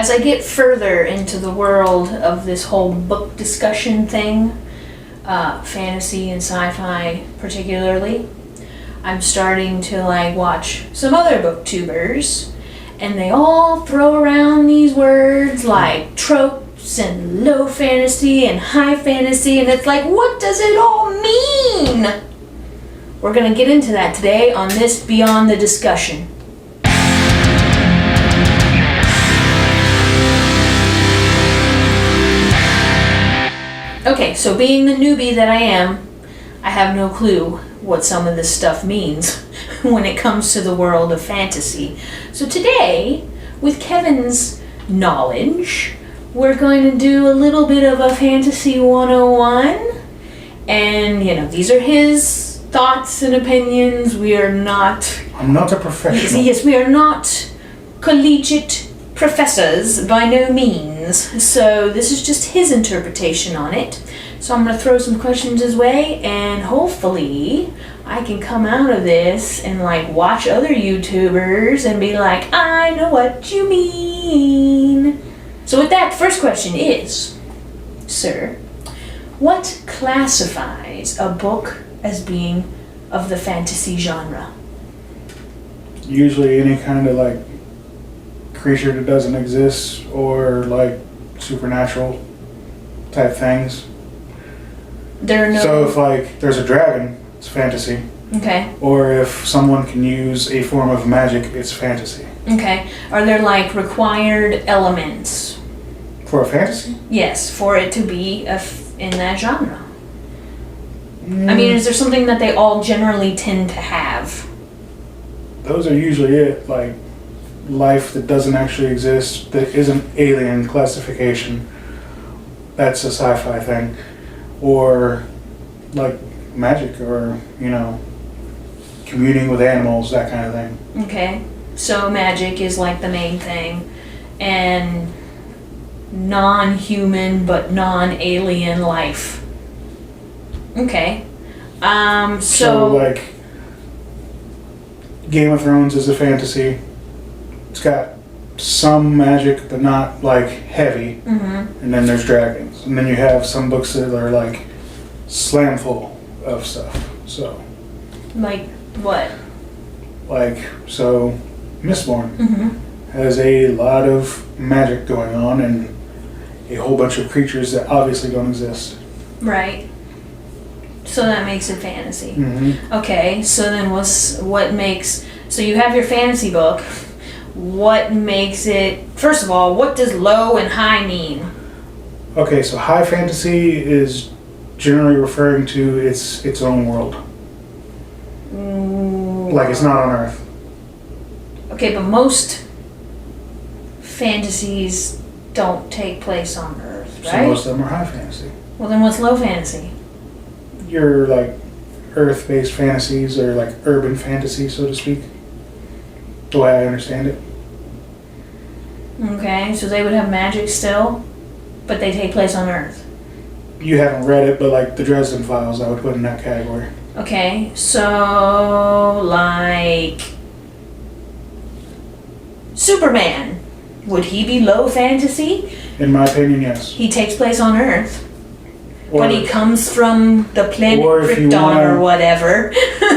as I get further into the world of this whole book discussion thing, fantasy and sci-fi particularly, I'm starting to like watch some other booktubers, and they all throw around these words like tropes and low fantasy and high fantasy, and it's like, what does it all mean? We're gonna get into that today on this Beyond the Discussion. Okay, so being the newbie that I am, I have no clue what some of this stuff means when it comes to the world of fantasy. So today, with Kevin's knowledge, we're going to do a little bit of a Fantasy 101. And, you know, these are his thoughts and opinions. We are not... I'm not a professional. Yes, we are not collegiate professors by no means. So this is just his interpretation on it. So I'm going to throw some questions his way, and hopefully I can come out of this and like watch other YouTubers and be like, I know what you mean. So with that, first question is, sir, what classifies a book as being of the fantasy genre? Usually any kind of like creature that doesn't exist, or like supernatural type things. There are no... So if like there's a dragon, it's fantasy. Okay. Or if someone can use a form of magic, it's fantasy. Okay. Are there like required elements? For a fantasy? Yes, for it to be in that genre. I mean, is there something that they all generally tend to have? Those are usually it, like life that doesn't actually exist, that isn't alien classification. That's a sci-fi thing. Or like magic, or, you know, communing with animals, that kind of thing. Okay, so magic is like the main thing, and non-human but non-alien life. Okay. So like Game of Thrones is a fantasy. It's got some magic, but not like heavy. Mm-hmm. And then there's dragons. And then you have some books that are like slam full of stuff. So like what? like, so Mistborn Mm-hmm. has a lot of magic going on and a whole bunch of creatures that obviously don't exist. Right. So that makes it fantasy. Mm-hmm. Okay, so then what makes... So you have your fantasy book. What makes it... First of all, what does low and high mean? Okay, so high fantasy is generally referring to its own world. Like it's not on Earth. Okay, but most fantasies don't take place on Earth, right? So most of them are high fantasy. Well, then what's low fantasy? Your like Earth-based fantasies, or like urban fantasy, so to speak. The way I understand it. Okay, so they would have magic still, but they take place on Earth. You haven't read it, but like the Dresden Files, I would put in that category. Okay, so like Superman, would he be low fantasy? In my opinion, yes. He takes place on Earth, Or, but he comes from the planet Krypton or whatever.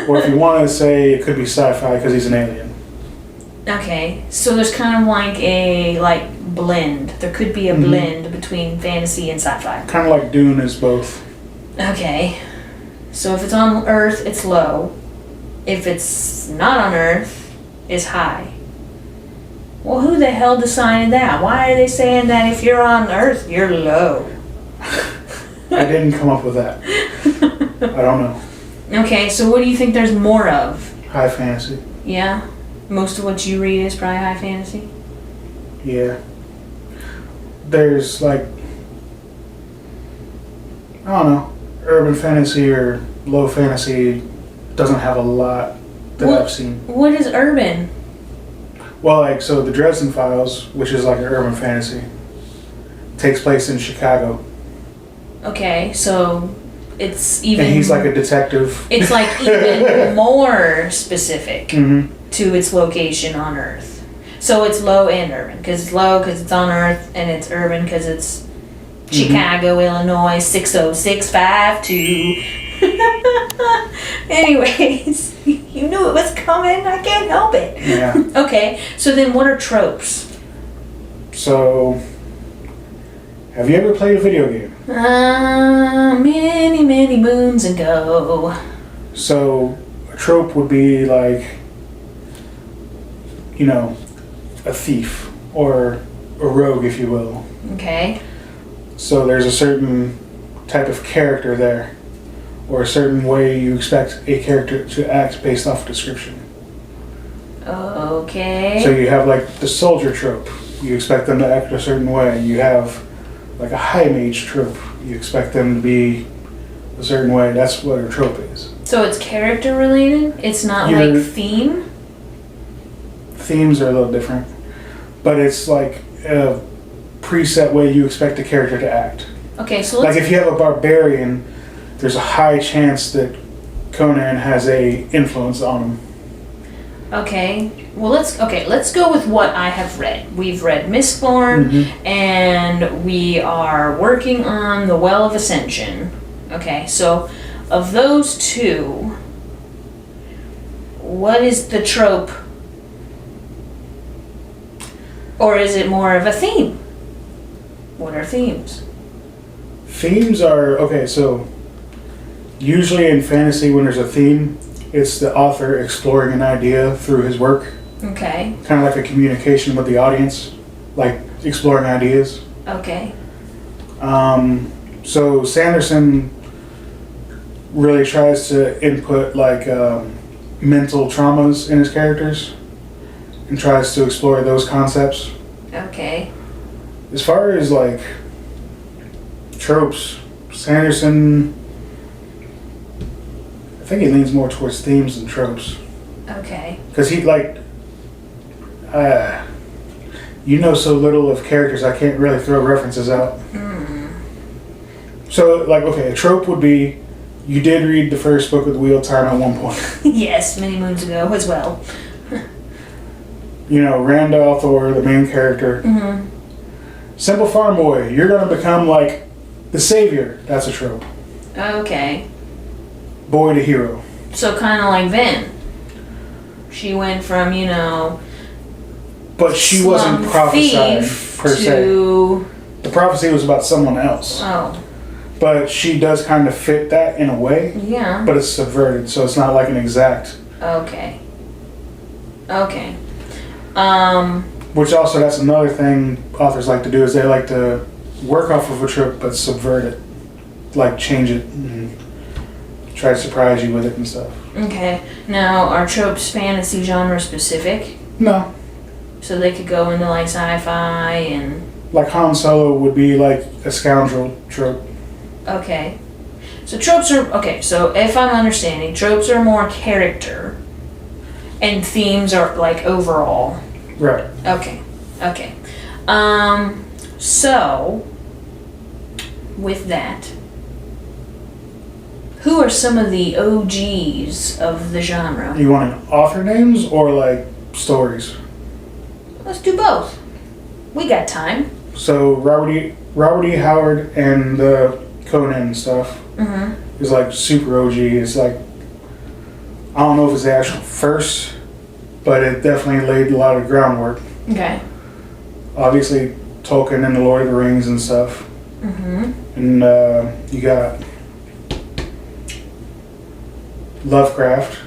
Or if you want to say it could be sci-fi because he's an alien. Okay, so there's kind of like a blend. There could be a blend between fantasy and sci-fi. Kind of like Dune is both. Okay, so if it's on Earth, it's low. If it's not on Earth, it's high. Well, who the hell decided that? Why are they saying that if you're on Earth, you're low? I didn't come up with that. I don't know. Okay, so what do you think there's more of? High fantasy. Yeah? Most of what you read is probably high fantasy? Yeah. There's like, I don't know, urban fantasy or low fantasy doesn't have a lot that I've seen. What is urban? Well, like, so the Dresden Files, which is like an urban fantasy, takes place in Chicago. Okay, so it's even... And he's like a detective. It's like even more specific Mm-hmm. to its location on Earth. So it's low and urban, because it's low because it's on Earth, and it's urban because it's Chicago, Illinois 60652. Anyways, you knew it was coming. I can't help it. Yeah. Okay, so then what are tropes? So, have you ever played a video game? Many, many moons ago. So, a trope would be like, you know, a thief or a rogue, if you will. Okay. So there's a certain type of character there, or a certain way you expect a character to act based off description. Okay. So you have like the soldier trope. You expect them to act a certain way. You have like a high mage trope. You expect them to be a certain way. That's what a trope is. So it's character related? It's not like theme? Themes are a little different. But it's like a preset way you expect a character to act. Okay, so let's... Like if you have a barbarian, there's a high chance that Conan has a influence on him. Okay. Well, let's go with what I have read. We've read Mistborn, and we are working on the Well of Ascension. Okay, so of those two, what is the trope? Or is it more of a theme? What are themes? Themes are, okay, so usually in fantasy when there's a theme, it's the author exploring an idea through his work. Okay. Kind of like a communication with the audience, like exploring ideas. Okay. So Sanderson really tries to input like mental traumas in his characters and tries to explore those concepts. Okay. As far as like tropes, Sanderson, I think he leans more towards themes than tropes. Okay. Because he like, you know so little of characters, I can't really throw references out. So like, okay, a trope would be, you did read the first book of the Wheel of Time at one point. Yes, many moons ago as well. You know, Randolph or the main character. Simple farm boy, you're gonna become like the savior. That's a trope. Okay. Boy to hero. So kind of like Vin. She went from, you know... But she wasn't prophesied per se. The prophecy was about someone else. Oh. But she does kind of fit that in a way. Yeah. But it's subverted, so it's not like an exact. Okay. Okay. Which also, that's another thing authors like to do, is they like to work off of a trope but subvert it. Like change it and try to surprise you with it and stuff. Okay. Now, are tropes fantasy genre specific? No. So they could go into like sci-fi and... Like Han Solo would be like a scoundrel trope. Okay. So tropes are... Okay, so if I'm understanding, tropes are more character and themes are like overall. Right. Okay. Okay. So, with that, who are some of the OGs of the genre? You want author names or like stories? Let's do both. We got time. So Robert E. Howard and the Conan stuff is like super OG. It's like, I don't know if it's the actual first, but it definitely laid a lot of groundwork. Okay. Obviously Tolkien and the Lord of the Rings and stuff. And you got Lovecraft.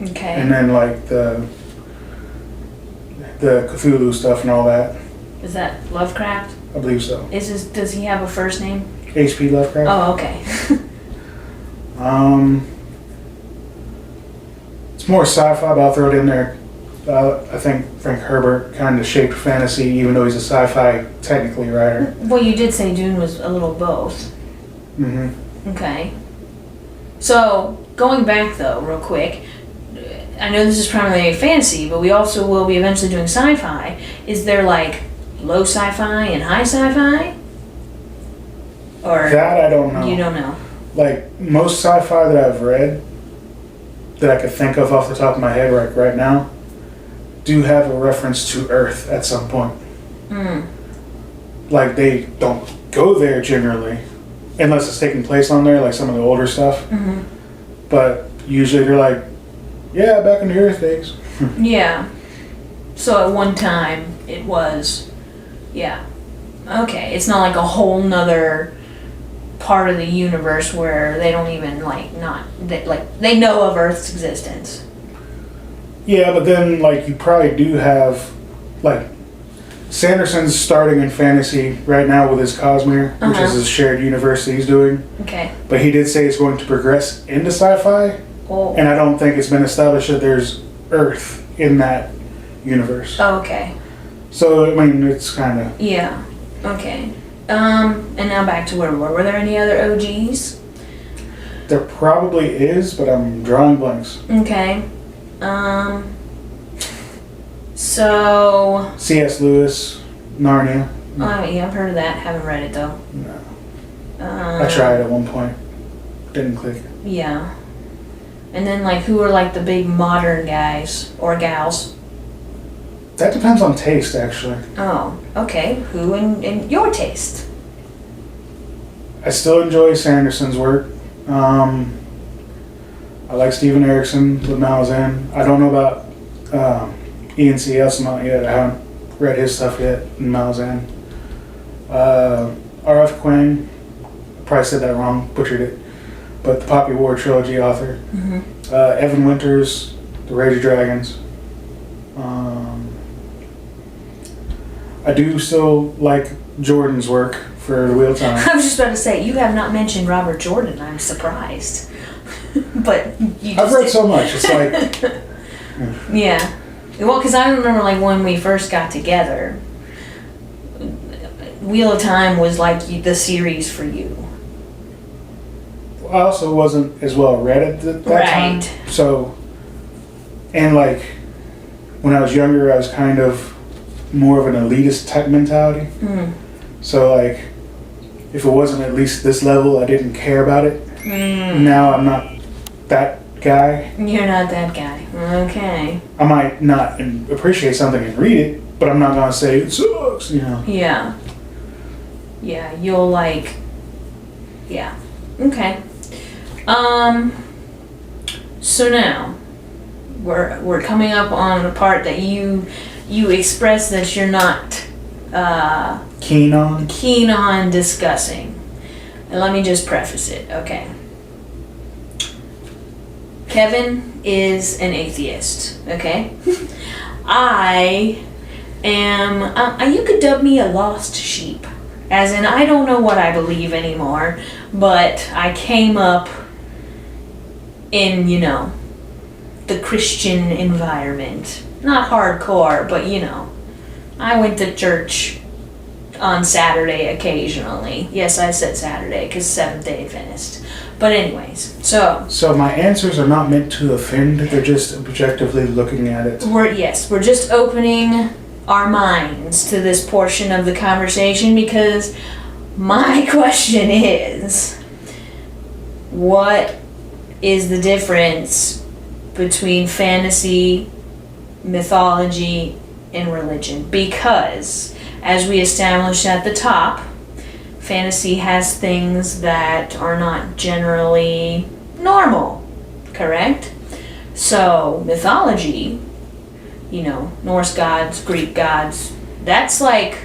Okay. And then like the Cthulhu stuff and all that. Is that Lovecraft? I believe so. Does he have a first name? H.P. Lovecraft. Oh, okay. It's more sci-fi, but I'll throw it in there. I think Frank Herbert kind of shaped fantasy, even though he's a sci-fi technically writer. Well, you did say Dune was a little both. Okay. So, going back though, real quick, I know this is primarily fantasy, but we also will be eventually doing sci-fi. Is there like low sci-fi and high sci-fi? Or that I don't know. You don't know? Like, most sci-fi that I've read, that I could think of off the top of my head right now, do have a reference to Earth at some point. Mm. Like, they don't go there generally, unless it's taking place on there, like some of the older stuff. Mm-hmm. But usually they're like, yeah, back in the Earth days. Yeah. So at one time it was, yeah. Okay, it's not like a whole nother part of the universe where they don't even they know of Earth's existence. Yeah, but then like you probably do have like Sanderson's starting in fantasy right now with his Cosmere, which is his shared universe that he's doing. Okay. But he did say it's going to progress into sci-fi, and I don't think it's been established that there's Earth in that universe. Oh, okay. So I mean, it's kind of yeah. Okay. And now back to where we were. Were there any other OGs? There probably is, but I'm drawing blanks. Okay. So. C.S. Lewis, Narnia. Oh yeah, I've heard of that. Haven't read it though. No. I tried at one point. Didn't click. Yeah. And then like, who are like the big modern guys or gals? That depends on taste, actually. Oh, okay. Who in your taste? I still enjoy Sanderson's work. I like Steven Erikson with Malazan. I don't know about Ian C. Elsamont yet. I haven't read his stuff yet in Malazan. R.F. Kuang, probably said that wrong, butchered it, but the Poppy War Trilogy author. Mm-hmm. Evan Winters, The Rage of Dragons. I do still like Jordan's work for the Wheel Time. I was just about to say, you have not mentioned Robert Jordan. I'm surprised. But you just I've read so much. It's like... Yeah. Well, because I remember like when we first got together, Wheel of Time was like the series for you. I also wasn't as well read at that time. So, and like, when I was younger, I was kind of more of an elitist type mentality. Mm. So like, if it wasn't at least this level, I didn't care about it. Mm. Now I'm not that guy. You're not that guy. Okay. I might not appreciate something and read it, but I'm not gonna say it sucks, you know. Yeah. Yeah, you'll like, yeah. Okay. So now we're coming up on the part that you express that you're not Keen on discussing. And let me just preface it, okay? Kevin is an atheist, okay? I am, you could dub me a lost sheep. As in, I don't know what I believe anymore, but I came up in, the Christian environment. Not hardcore, but I went to church on Saturday occasionally. Yes, I said Saturday because Seventh-day Adventist. But anyways, so my answers are not meant to offend, they're just objectively looking at it. we're just opening our minds to this portion of the conversation because my question is, what is the difference between fantasy, mythology, and religion? Because, as we established at the top, fantasy has things that are not generally normal, correct? So, mythology, Norse gods, Greek gods, that's like,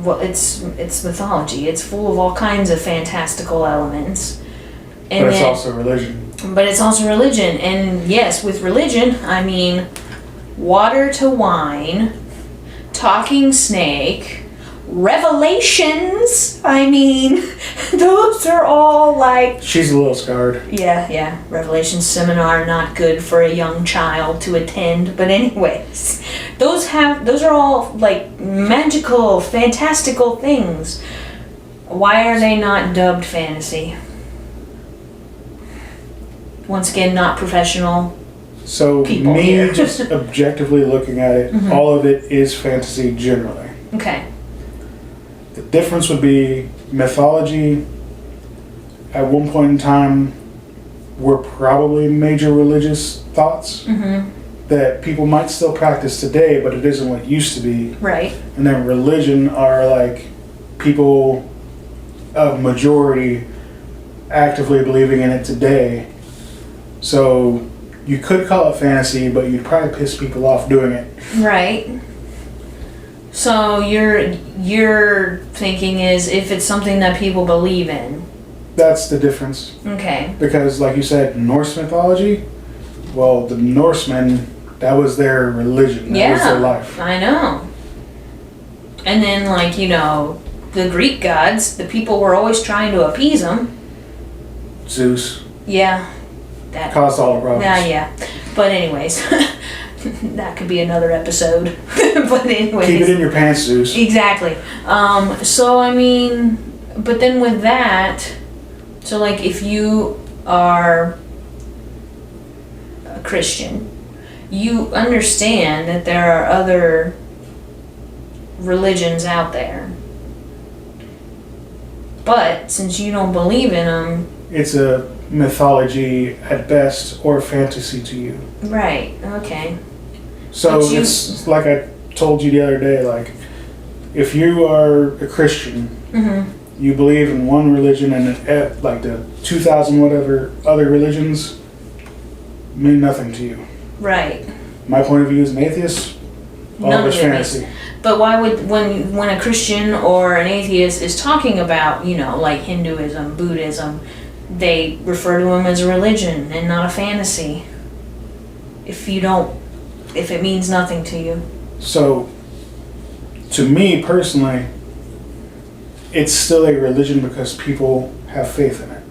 well, it's mythology. It's full of all kinds of fantastical elements. And But it's also religion. But it's also religion. And yes, with religion, I mean water to wine, talking snake, revelations. I mean, those are all like... She's a little scarred. Yeah. Revelations seminar, not good for a young child to attend. But anyways, those are all like magical, fantastical things. Why are they not dubbed fantasy? Once again, not professional. So people me here. just objectively looking at it, Mhm. all of it is fantasy generally. Okay. The difference would be mythology at one point in time were probably major religious thoughts. Mm-hmm. that people might still practice today, but it isn't what it used to be. Right. And then religion are like people of majority actively believing in it today. So you could call it fantasy, but you'd probably piss people off doing it. Right. So your thinking is if it's something that people believe in. That's the difference. Okay. Because like you said, Norse mythology, well, the Norsemen, that was their religion. That was their life. I know. And then, like, you know, the Greek gods, the people were always trying to appease them. Zeus. Yeah. That caused all the problems. Yeah. But anyways, that could be another episode. But anyways. Keep it in your pants, Zeus. Exactly. So, I mean, but then with that, so like if you are a Christian, you understand that there are other religions out there. But since you don't believe in them... It's a mythology at best or fantasy to you. Right, okay. So it's like I told you the other day, like if you are a Christian, you believe in one religion and like the 2,000 whatever other religions mean nothing to you. Right. My point of view as an atheist, all None of it's of it fantasy. But why would, when a Christian or an atheist is talking about, you know, like Hinduism, Buddhism, they refer to them as a religion and not a fantasy. If it means nothing to you. So, to me personally, it's still a religion because people have faith in it.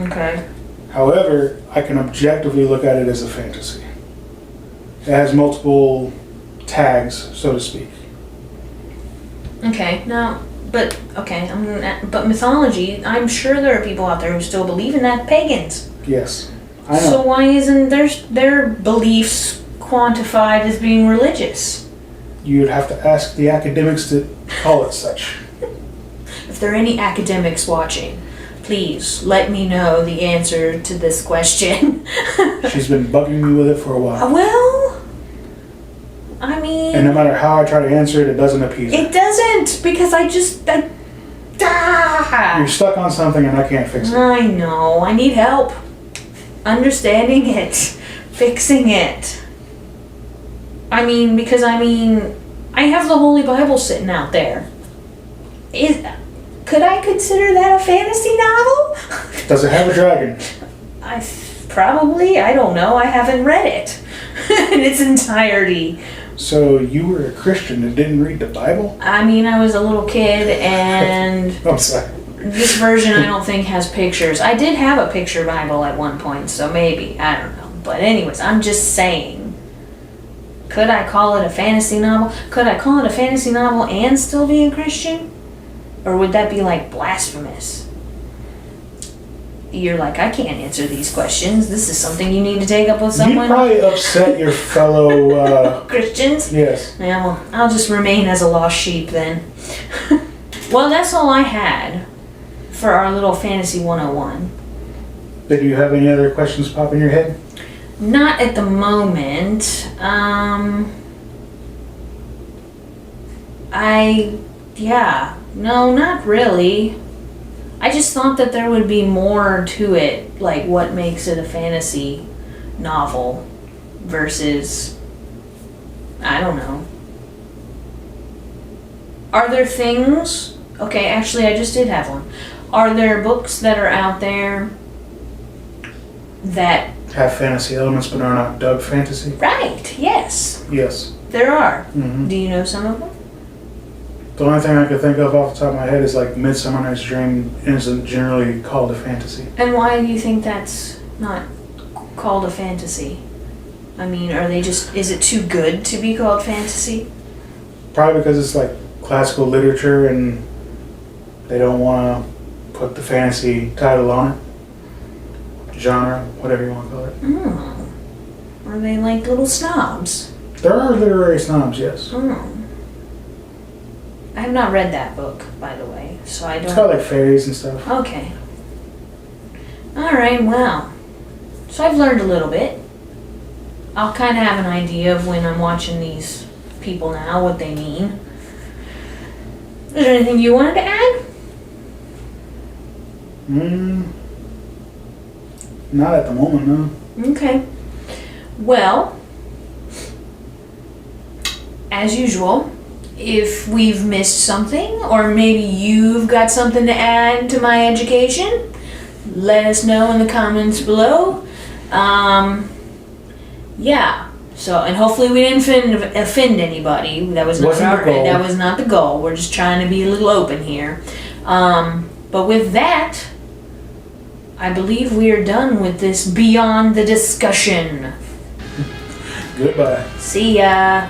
Okay. However, I can objectively look at it as a fantasy. It has multiple tags, so to speak. Okay, but mythology, I'm sure there are people out there who still believe in that, pagans. Yes, I know. So why isn't their beliefs quantified as being religious? You'd have to ask the academics to call it such. If there are any academics watching, please let me know the answer to this question. She's been bugging me with it for a while. Well, I mean... And no matter how I try to answer it, it doesn't appease her. It doesn't, because You're stuck on something and I can't fix it. I know, I need help understanding it, fixing it. I mean, because I have the Holy Bible sitting out there. Could I consider that a fantasy novel? Does it have a dragon? I don't know, I haven't read it in its entirety. So you were a Christian and didn't read the Bible? I mean, I was a little kid and... I'm sorry. This version I don't think has pictures. I did have a picture Bible at one point, so maybe. I don't know. But anyways, I'm just saying. Could I call it a fantasy novel? Could I call it a fantasy novel and still be a Christian? Or would that be like blasphemous? You're like, I can't answer these questions. This is something you need to take up with someone. You'd probably upset your fellow... Christians? Yes. Yeah, well, I'll just remain as a lost sheep then. Well, that's all I had for our little Fantasy 101. Did you have any other questions pop in your head? Not at the moment. No, not really. I just thought that there would be more to it, like what makes it a fantasy novel versus, I don't know. Are there things, okay, actually I just did have one. Are there books that are out there that have fantasy elements but are not dubbed fantasy? Right, yes. Yes. There are. Mm-hmm. Do you know some of them? The only thing I could think of off the top of my head is like Midsummer Night's Dream isn't generally called a fantasy. And why do you think that's not called a fantasy? I mean, is it too good to be called fantasy? Probably because it's like classical literature and they don't want to put the fantasy title on it. Genre, whatever you want to call it. Oh. Are they like little snobs? There are literary snobs, yes. Oh. I have not read that book, by the way, so I don't... It's got like fairies and stuff. Okay. Alright, well. So I've learned a little bit. I'll kind of have an idea of when I'm watching these people now, what they mean. Is there anything you wanted to add? Not at the moment, no. Okay. Well, as usual, if we've missed something, or maybe you've got something to add to my education, let us know in the comments below. Yeah. So, and hopefully we didn't offend anybody. That was not Wasn't the goal. That was not the goal. We're just trying to be a little open here. But with that, I believe we are done with this Beyond the Discussion. Goodbye. See ya.